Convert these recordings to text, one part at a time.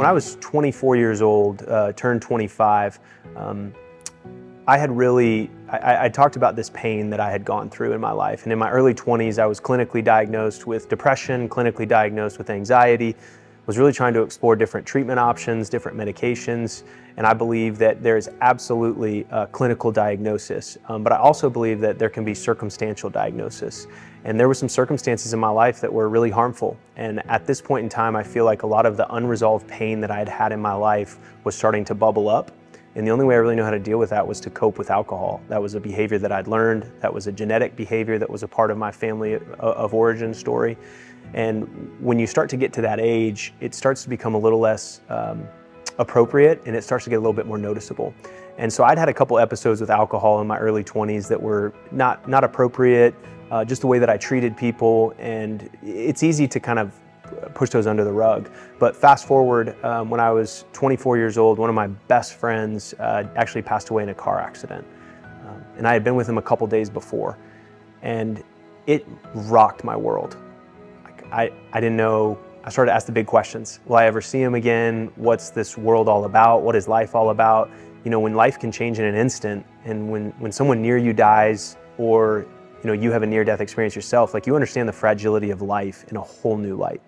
When I was 24 years old, turned 25, I talked about this pain that I had gone through in my life. And in my early 20s, I was clinically diagnosed with depression, clinically diagnosed with anxiety, was really trying to explore different treatment options, different medications. And I believe that there is absolutely a clinical diagnosis, but I also believe that there can be circumstantial diagnosis. And there were some circumstances in my life that were really harmful. And at this point in time, I feel like a lot of the unresolved pain that I had had in my life was starting to bubble up. And the only way I really knew how to deal with that was to cope with alcohol. That was a behavior that I'd learned. That was a genetic behavior that was a part of my family of origin story. And when you start to get to that age, it starts to become a little less appropriate, and it starts to get a little bit more noticeable. And so I'd had a couple episodes with alcohol in my early 20s that were not appropriate, just the way that I treated people, and it's easy to kind of push those under the rug. But fast forward, when I was 24 years old, one of my best friends actually passed away in a car accident. And I had been with him a couple days before, and it rocked my world. I didn't know. I started to ask the big questions. Will I ever see him again? What's this world all about? What is life all about? You know, when life can change in an instant, and when someone near you dies, or you have a near-death experience yourself, like, you understand the fragility of life in a whole new light.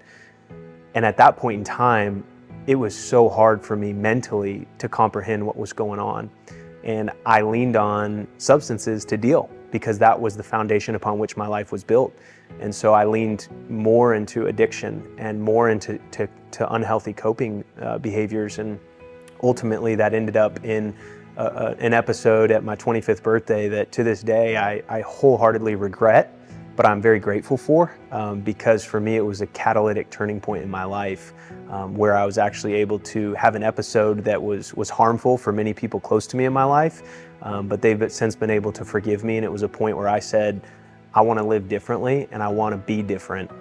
And at that point in time, it was so hard for me mentally to comprehend what was going on. And I leaned on substances to deal, because that was the foundation upon which my life was built. And so I leaned more into addiction and more into unhealthy coping behaviors. And ultimately that ended up in an episode at my 25th birthday that to this day I wholeheartedly regret, but I'm very grateful for, because for me it was a catalytic turning point in my life, where I was actually able to have an episode that was harmful for many people close to me in my life, but they've since been able to forgive me. And it was a point where I said, I want to live differently, and I want to be different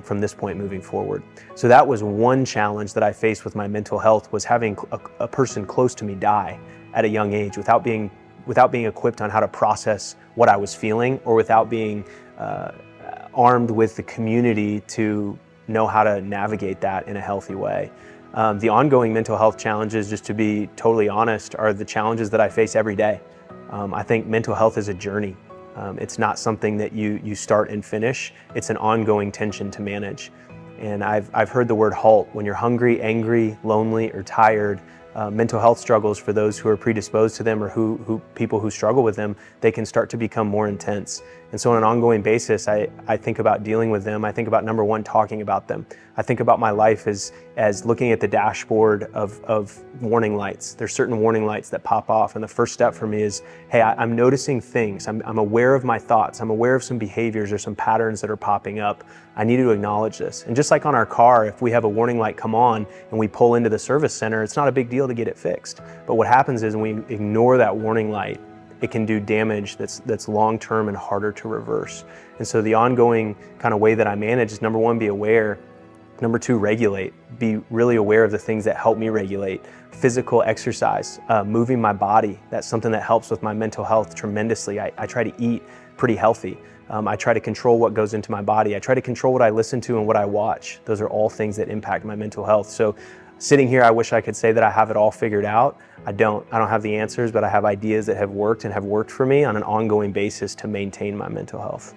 from this point moving forward. So that was one challenge that I faced with my mental health, was having a person close to me die at a young age without being equipped on how to process what I was feeling, or without being armed with the community to know how to navigate that in a healthy way. The ongoing mental health challenges, just to be totally honest, are the challenges that I face every day. I think mental health is a journey. It's not something that you start and finish. It's an ongoing tension to manage. And I've heard the word HALT. When you're hungry, angry, lonely, or tired, mental health struggles, for those who are predisposed to them, or people who struggle with them, they can start to become more intense. And so on an ongoing basis, I think about dealing with them. I think about, number one, talking about them. I think about my life as looking at the dashboard of warning lights. There's certain warning lights that pop off, and the first step for me is, hey, I'm noticing things. I'm aware of my thoughts. I'm aware of some behaviors or some patterns that are popping up. I need to acknowledge this. And just like on our car, if we have a warning light come on and we pull into the service center, it's not a big deal to get it fixed. But what happens is, when we ignore that warning light, it can do damage that's long-term and harder to reverse. And so the ongoing kind of way that I manage is, number one, be aware. Number two, regulate. Be really aware of the things that help me regulate. Physical exercise, moving my body. That's something that helps with my mental health tremendously. I try to eat pretty healthy. I try to control what goes into my body. I try to control what I listen to and what I watch. Those are all things that impact my mental health. So sitting here, I wish I could say that I have it all figured out. I don't have the answers, but I have ideas that have worked for me on an ongoing basis to maintain my mental health.